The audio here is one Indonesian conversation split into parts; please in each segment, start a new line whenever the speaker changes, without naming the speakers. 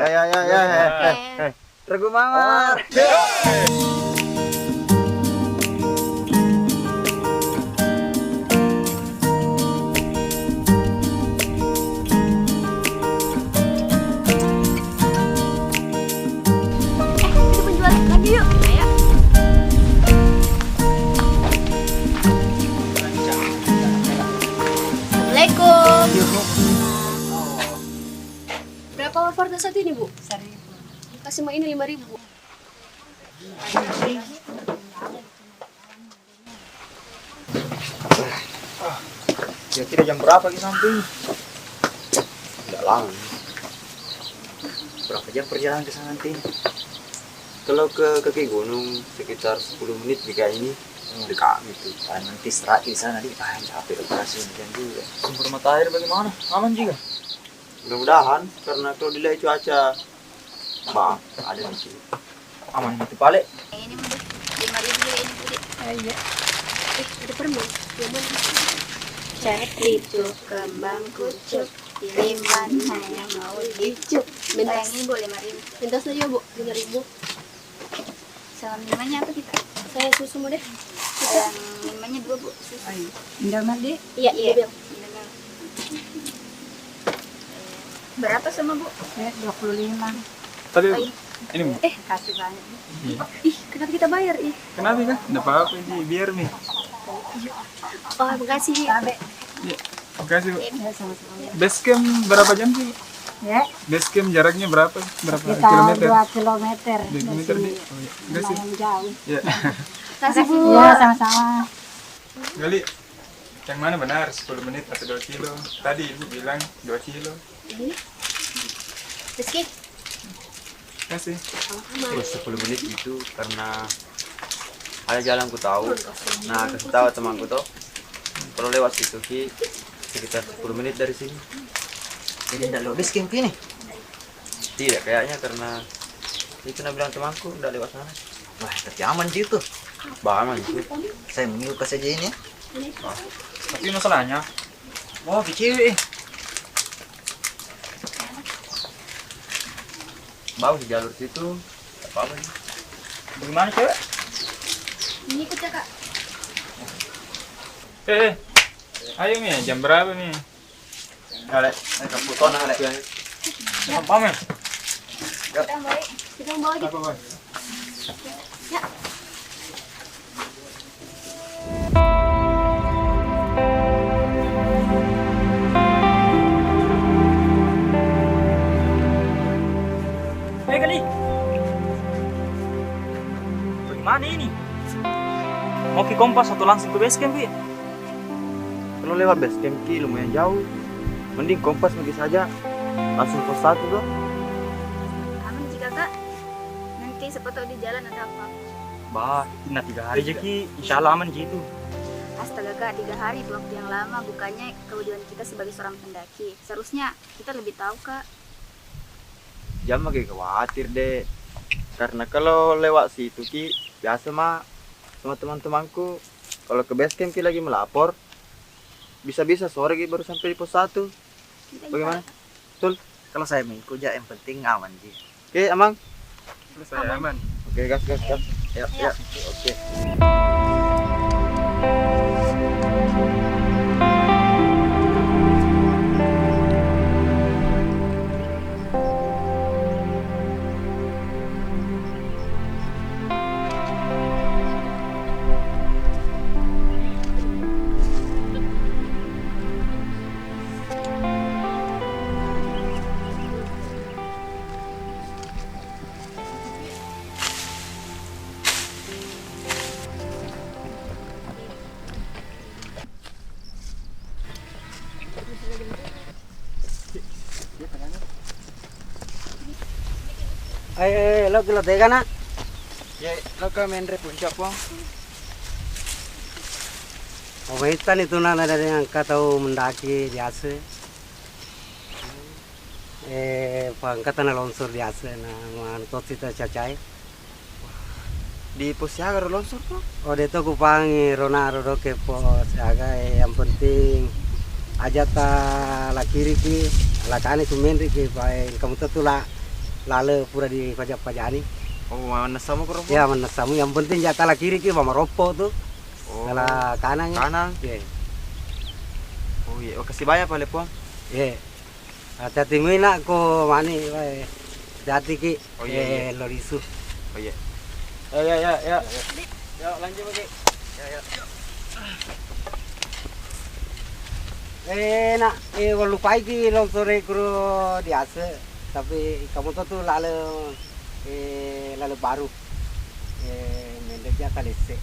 Ya. Regu Mawar.
Kita penjual lagi yuk. Ayo. Assalamualaikum. Berapa warna satu ini, Bu? 1.000. Kasih mbak ini 5.000.
Kira-kira jam berapa kita sampai? Tidak lama. Berapa jam perjalanan ke sana nanti? Kalau ke kaki gunung sekitar 10 menit jika ini dekat gitu.
Nanti istirahat di sana di capek operasi hujan juga.
Sumber mata air bagaimana? Aman juga? Mudah-mudahan karena kalau dilihat cuaca ada di sini. Aman gitu Pak.
Ini udah 5.000 ya ini, Bu.
Iya.
Ada permen. Yang mana?
Cek itu kembang kucuk, pilih mana yang mau dicuk.
Bentas.
Ini Bu 5.000.
Bentas aja, Bu. 5.000.
Sama minumannya apa kita?
Saya susu mau deh.
Yang minumannya 2 Bu. Susu.
Indomie di
Iya,
Iya.
Bel.
Berapa sama Bu?
25.
Tadi
Oh, iya.
ini Bu.
Kasih banyak.
Ih, kenapa kita bayar, ih?
Kenapa kan? Enggak apa-apa ini biar nih.
Oh, makasih.
Cabe.
Ya. Makasih Bu.
Ya sama-sama.
Base camp berapa jam sih?
Ya,
Base camp jaraknya berapa? Berapa
kita
kilometer?
2 kilometer
2
dari
kilometer
sini.
nih. Oh, iya. Enggak sih.
Lumayan jauh.
Ya.
Kasih, Bu.
Ya, sama-sama.
Kali yang mana benar 10 menit atau 2 kilo? Tadi Ibu bilang 2 kilo.
Ini. Rizky.
Kasih.
Terus 10 menit gitu karena ada jalan ku tahu. Nah, kasih tahu temanku tuh. Kalau lewat situ Ki sekitar 10 menit dari sini.
Ini tidak lulus camp ini.
Tidak kayaknya karena itu nak bilang temanku udah lewat sana.
Wah, tapi aman gitu.
Aman itu.
Saya mengikut saja ini ya.
Tapi masalahnya
Wah, cewek.
Bau di jalur situ. Apa-apa nih.
bagaimana cewek?
Ini ikut ya, Kak.
Ayo nih, jam berapa nih?
Ale, kaputon ale.
Jam pamer.
Kita balik. Kita bawa aja.
Apa, Bang?
Ya.
Kali. Bagaimana ini? Mau ke Kompas atau langsung ke base camp, Wi?
Kalau lewat base camp Ki lumayan jauh. Mending Kompas pergi saja. Langsung pos 1 tuh.
Aman jika Kak. Nanti siapa tahu di jalan ada apa.
Bah, nah 3 hari aja Ki, insya Allah aman gitu.
Astaga Kak, 3 hari itu waktu yang lama. Bukannya kewajiban kita sebagai seorang pendaki. Seharusnya kita lebih tahu Kak.
Jangan lagi khawatir deh. Karena kalau lewat situ Ki biasa mah sama teman-temanku kalau ke base camp Ki lagi melapor bisa-bisa sore Ki baru sampai di pos 1.
Kita
Bagaimana?
juga-
Betul.
Kalau saya mengikut ya yang penting aman Ji.
Oke, Amang.
Saya aman.
Oke, gas. Ya. Oke.
Lo kilo tega na?
Ya, lo ke Mendre puncak po.
Pamitan itu na dari angka tahu mendaki biasa. Pangkatan na longsor biasa na man tot kita cacai.
Di pos siaga longsor po.
Oh dito kupangi rona rodo ke pos aga yang penting aja ta la kiri ki la kani tu Mendre ki pai kamu tu la lalu pura di pajak-pajani.
Oh, mana sama kau?
Ya mana samu yang penting jatah kiri ki mama ropo tuh.
Oh,
Salah kanannya.
kanan.
Ya.
Oh iya, oh, kasih banyak Pak Lepong.
Ya. Hati-hati mina ko mani wae. Jati ki.
Oh, iya,
Lorisu.
Oh iya. Ya. Ya, lanjut lagi. Ya.
Nak, lupa ki longsore kuro diase. Tapi kamu tuh lalu baru. Mendek jatah lese.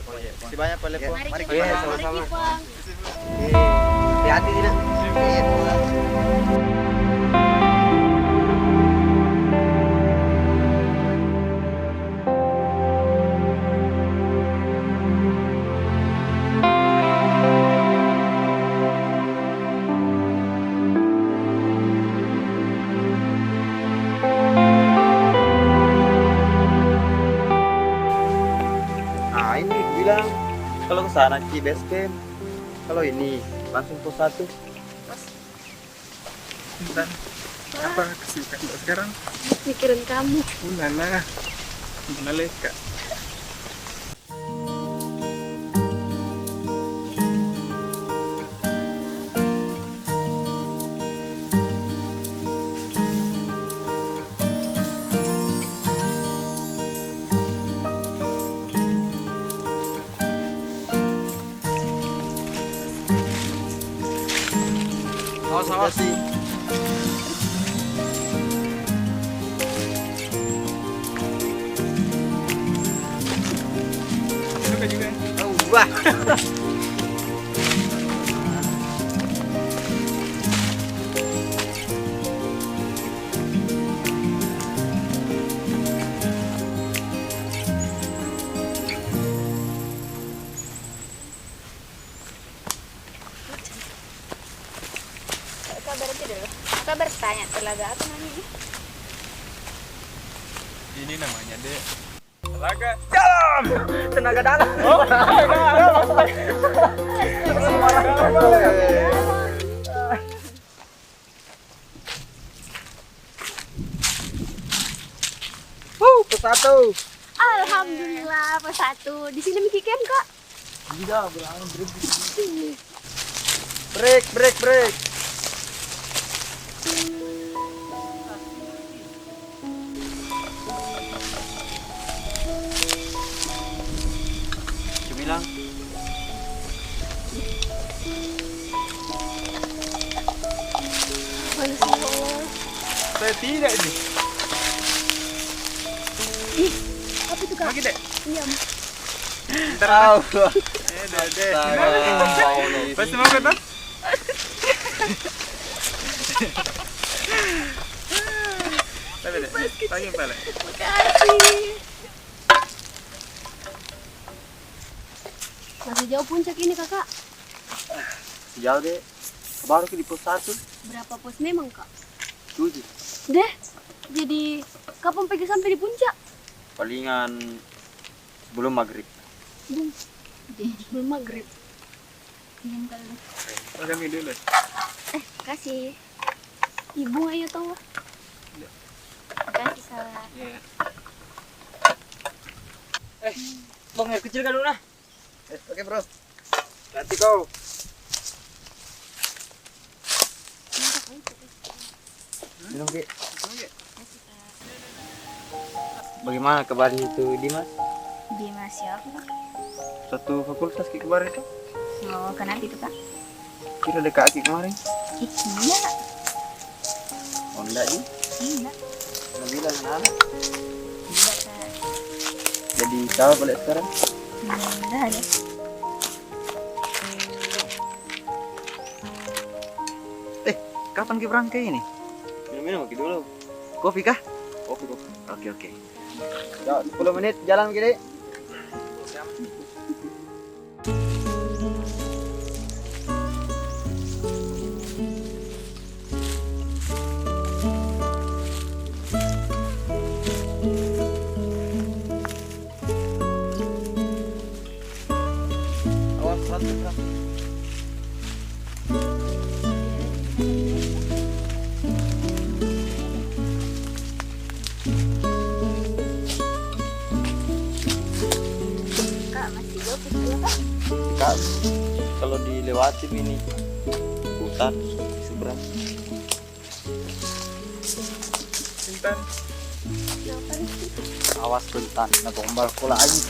Oh iya. Kasih banyak Pak Lepong.
Mari
Mari
kita
kita.
Iya,
pulang, mari
sama-sama.
kita pulang.
Hati-hati Dina.
Nah, ini bilang kalau ke sana Ki base camp. Kalau ini langsung pos 1.
Dan apa kesibukan lo sekarang?
Mikirin kamu.
Ulala. Mana leka?
Awas sih.
Suka juga.
Wah.
Kabar aja dulu. Kabar tanya telaga apa namanya?
Ini namanya deh. Telaga.
Tenaga dalam.
Pos 1.
Alhamdulillah, pas 1. Di sini Miki Camp, Kak.
Break. Bilang
Mana sih, Allah?
Saya tidak nih.
Apa itu, Kak?
Lagi deh.
Iya.
tahu.
Deh.
Astaga.
Pasti mau kan? Tapi deh. Lagi pala.
Makasih. Masih jauh puncak ini, Kakak.
Jauh deh. Baru ke di pos 1.
Berapa pos memang, Kak?
7.
Deh, jadi kapan pergi sampai di puncak?
Palingan sebelum maghrib.
Belum maghrib.
Ingin kali.
Kami dulu.
Kasih.
Ibu ayo tahu.
Kasih salah.
Bang air kecil kan Luna?
Oke, Bro. Nanti kau. Minum, Ki. Bagaimana kabarnya itu Dimas?
Dimas siapa?
Satu fakultas Ki kemarin itu?
Oh, kenapa itu, Kak?
Kira dekat Ki kemarin.
Iya.
Oh, enggak ini.
Iya.
Mau bilang anak.
Iya, Kak.
Jadi tahu balik sekarang.
Udah ada.
Kapan Ki berangkat ini? Minum Ki dulu. Kopi kah? Kopi. Oke. Ya, 10 menit jalan Ki, Dek. Awas, berat. Kak, kalau dilewati ini hutan seberang.
Intan.
Awas bentan, nah gombal pula lagi.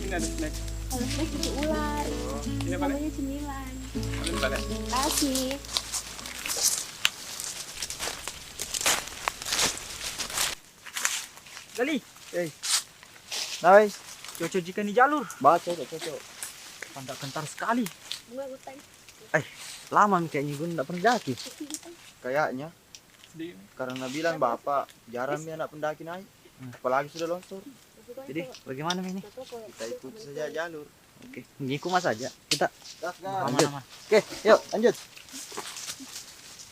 Ini ada snack.
Kalau snack itu ular.
Oh, ini apa?
Namanya cemilan.
Ini balik.
Kasih.
Gali,
Nah,
cocok jika di jalur.
baca cocok.
Pandak kentar sekali.
Bunga hutan.
Lama nih kayaknya gue nggak pernah daki. Kayaknya
Sedih.
karena bilang bapak jarang nih anak pendaki naik, apalagi sudah longsor.
Jadi bagaimana ini?
Kita ikuti saja jalur.
Oke, mengikut mas aja. Kita
Lanjut.
aman-aman.
Oke, yuk lanjut.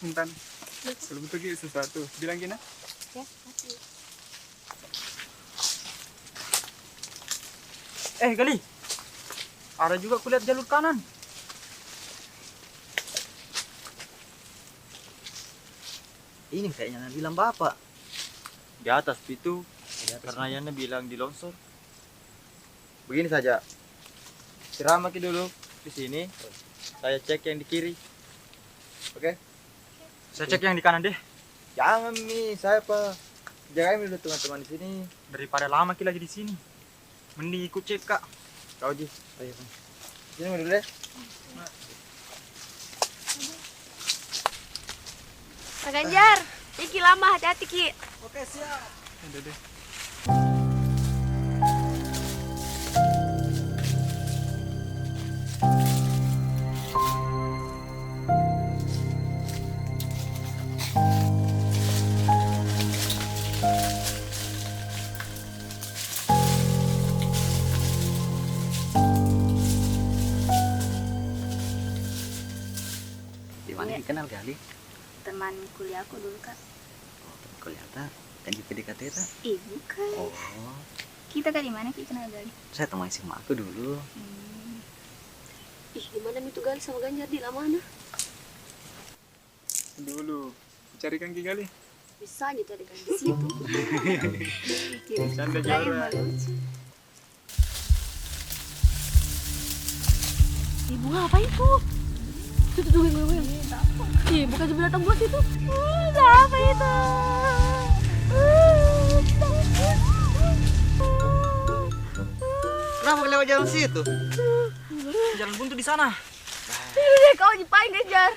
Intan. Kalau betul gitu sesuatu, bilang gini.
Ya, kasih.
Gali, ada juga kulihat jalur kanan.
Ini kayaknya bilang bapak. Di atas itu, karena Yana bilang di longsor. Begini saja. Istirahat dulu di sini. Saya cek yang di kiri. Oke?
Saya cek yang di kanan deh.
Jangan nih, saya apa? Jagain dulu teman-teman di sini.
Daripada lama kita lagi di sini. Mending ikut cek kak.
Kau Ji. Ayo. Sini dulu deh.
Pak Ganjar, Iki lama, hati-hati Ki.
Udah deh.
Di mana dikenal Gali?
Teman kuliahku dulu kak.
Kelihatan dan di PDKT tak?
Bukan.
Oh,
Kita kak di mana Ki kenal Gali?
saya teman SMA aku dulu.
Ih, gimana nih tuh Gal sama Ganjar di mana?
Dulu. Carikan Ki kali.
Bisa aja tadi kan di situ.
Canda
Lain
juara.
lucu.
Ibu ngapain tuh? Itu tuh gue. Ih, bukan binatang buas itu. Apa itu?
Kenapa lewat jalan situ?
Jalan buntu di sana.
Ini deh kau nyepain Ganjar.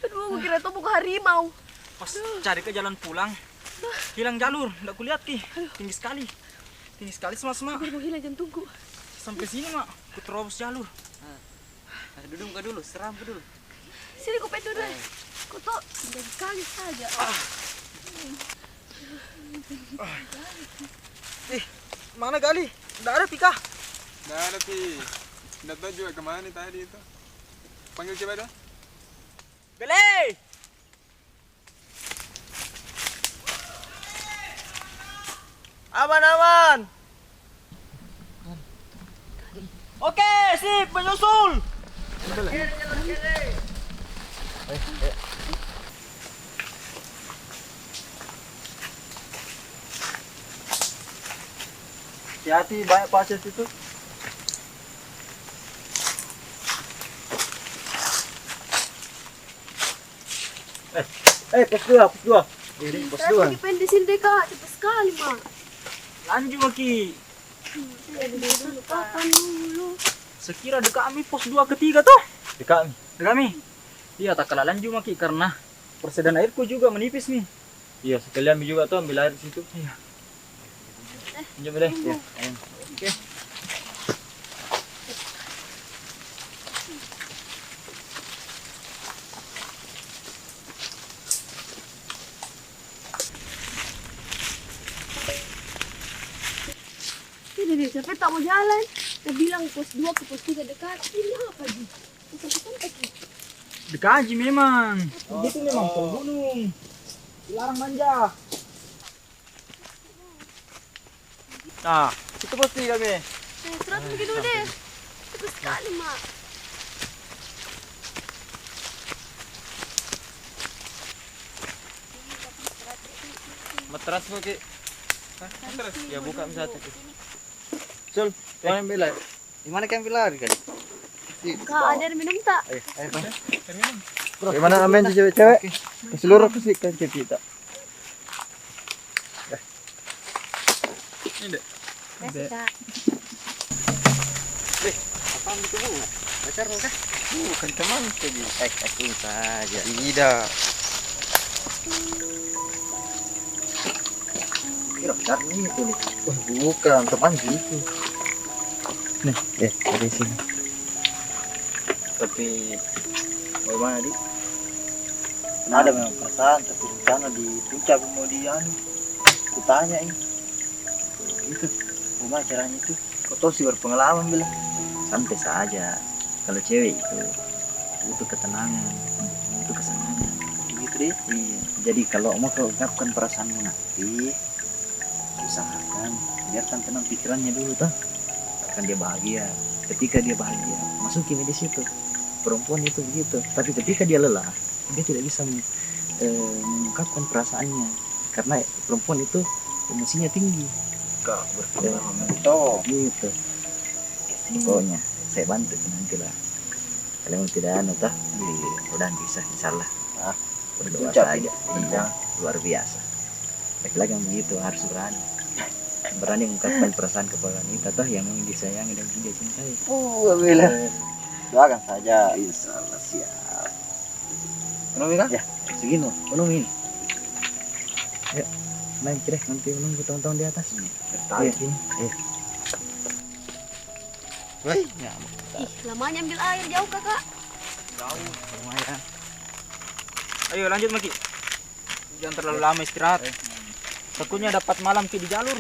Aduh, gue kira itu bukan harimau.
Pas cari ke jalan pulang, hilang jalur. Nggak kulihat ki. Tinggi sekali. Tinggi sekali semak-semak.
Gue mau hilang jantungku.
Sampai sini mak. Ku terobos jalur.
Duduk ke dulu, seram ke dulu.
Sini gue petu deh. Kau tuh menjadi kaget saja.
Mana Gali? Nggak ada Pika.
Nggak ada Pi. Nggak tahu juga kemana tadi itu. Panggil coba dah.
Gali!
Aman-aman.
Oke, sip, menyusul.
Hati-hati banyak pasir situ. Pos dua. Ini pos dua.
Lagi pengen di sini deh kak. Cepet sekali mak.
Lanjut Maki.
Kapan dulu?
Sekira dekat kami pos 2 ketiga tuh.
Dekat nih.
Dekat kami. Iya, tak kalah lanjut Maki karena persediaan airku juga menipis nih.
Iya, sekalian juga tuh ambil air di situ.
Iya.
Pinjam deh. Ya. Ayo.
Oke.
Ini deh, siapa tak mau jalan? Dia bilang pos 2 ke pos 3 dekat. Ini apa Ji? Bukan kontak ya?
Dekaji memang. Itu memang pol gunung. Dilarang manja.
Nah, itu pos 3 kami.
Terus begitu deh. Cepet sekali mak.
Matras pakai.
Terus.
Ya buka satu. Sul, kalian ambil air.
Di mana kalian lari kali?
Kak, ada yang minum tak?
Ayo, ayo, Bang.
Gimana ambil cewek-cewek? Keseluruh kasihkan ke kita.
Ini deh.
Kasih kak.
Apaan itu bu? Pacar kah?
Bukan teman tadi.
Acting saja.
Tidak. Kira benar nih itu nih. Wah, bukan teman gitu. Nih, dari sini. Tapi bagaimana di? Ada memang perasaan, tapi rencana di puncak kemudian kutanya ini. Itu, gimana caranya itu? Kau tahu sih berpengalaman bilang.
Santai saja. Kalau cewek itu butuh ketenangan, butuh kesenangan.
Gitu deh.
Iya. Jadi kalau mau kau ungkapkan perasaanmu nanti, usahakan biarkan tenang pikirannya dulu toh. Akan dia bahagia. Ketika dia bahagia, masuki di situ. Perempuan itu begitu. Tapi ketika dia lelah, dia tidak bisa mengungkapkan perasaannya. Karena perempuan itu emosinya tinggi.
Kau berpengalaman toh.
Gitu. Pokoknya saya bantu nanti lah. Kalau tidak anu tah, udah bisa insyaallah. Berdoa
Puncak,
saja. Iya, luar biasa. Laki-laki yang begitu harus berani. Berani mengungkapkan perasaan kepada wanita toh yang memang disayangi dan dia cintai.
Bilang. Doakan saja.
Insyaallah siap.
Penuh kan?
Ya, segini penuh ini. Ya, main kira nanti menunggu teman-teman di atas.
Tertarik
Iya.
ini.
Woi, nyamuk.
Ih, lamanya ambil air jauh kakak.
Lumayan.
Ayo lanjut Maki. Jangan terlalu lama istirahat. Takutnya dapat malam Ki di jalur.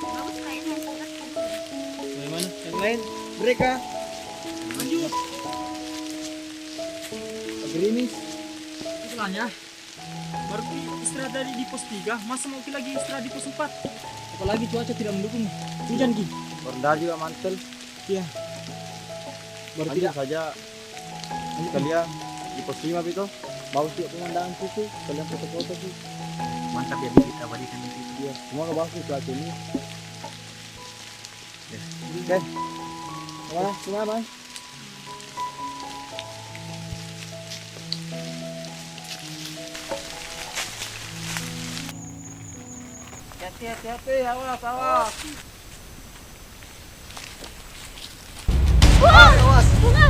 Bagus kayaknya.
Bagaimana? Yang lain? Mereka?
Gerimis. Istilahnya baru Ki istirahat di pos 3, masa mau Ki lagi istirahat di pos 4? Apalagi cuaca tidak mendukung. Hujan Ki.
Rendah juga mantel.
Iya. Baru
Lanjut
tidak.
saja. Kalian di pos 5 itu. Bagus juga pemandangan situ. Kalian foto-foto sih.
Mantap ya kita balikan itu.
Iya, semua bagus cuaca ini. Oke. Mana? Semua Bang. Hati-hati, awas, awas.
Wah, bunga.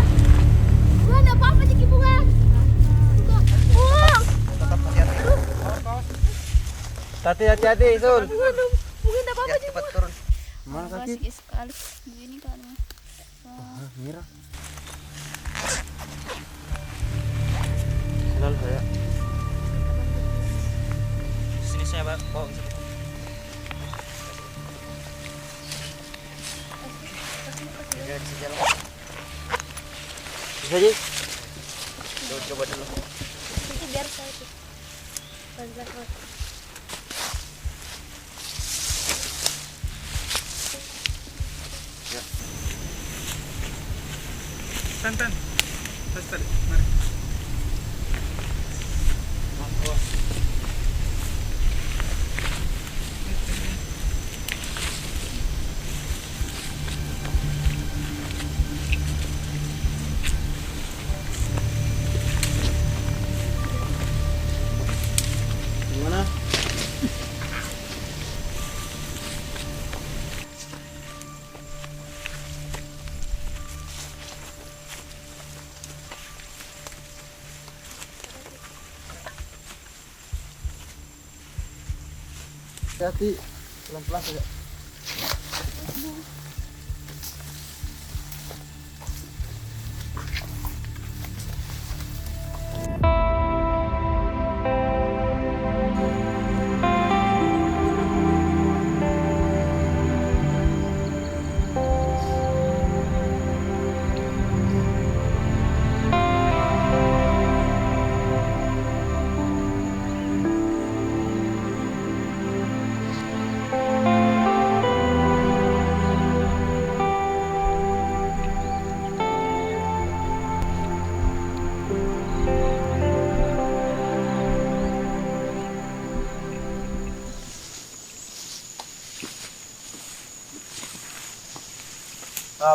Bunga, ada apa-apa sih bunga? Bunga.
Hati-hati, Sul.
Bunga, ada apa-apa sih?
Cepat turun.
Mana sakit?
Sakit sekali. Begini kan.
Mira. Kenal saya.
Sini saya bawa.
Bisa Ji?
Coba dulu.
Itu biar saya tuh. Banyak banget.
Tan. Tas tadi. Mari.
Gimana? Hati-hati, pelan-pelan saja.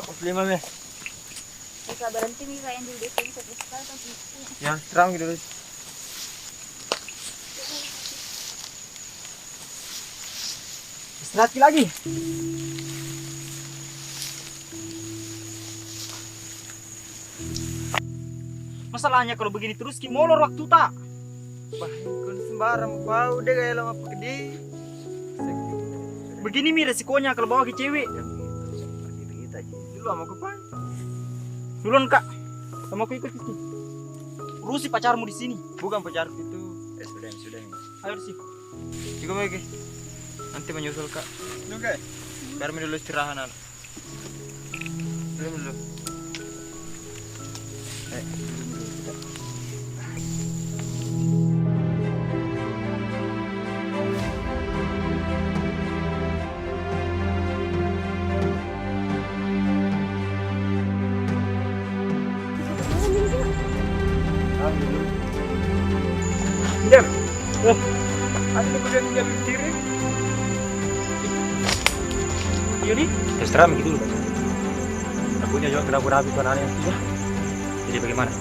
pos 5 meh.
Bisa berhenti nih kayak yang di desa sampai sekarang kan.
Ya, terang gitu.
Istirahat lagi. Masalahnya kalau begini terus ki molor waktu tak.
Bah, kun sembarang bau deh kayak lama pekedi.
Begini mi resikonya kalau bawa ke cewek.
Kita aja.
Dulu sama kapan?
Duluan kak, sama aku ikut sini. Urusi pacarmu di sini.
Bukan pacarku itu.
Sudah.
Ayo sih.
Juga baik. Nanti menyusul kak.
Oke.
Biar dulu istirahat anak. Dulu.
Diam.
Ada kuda yang kiri.
Yudi.
Terus terang begitu dulu. Akunya juga keraguan ragu tuan aneh. Jadi bagaimana?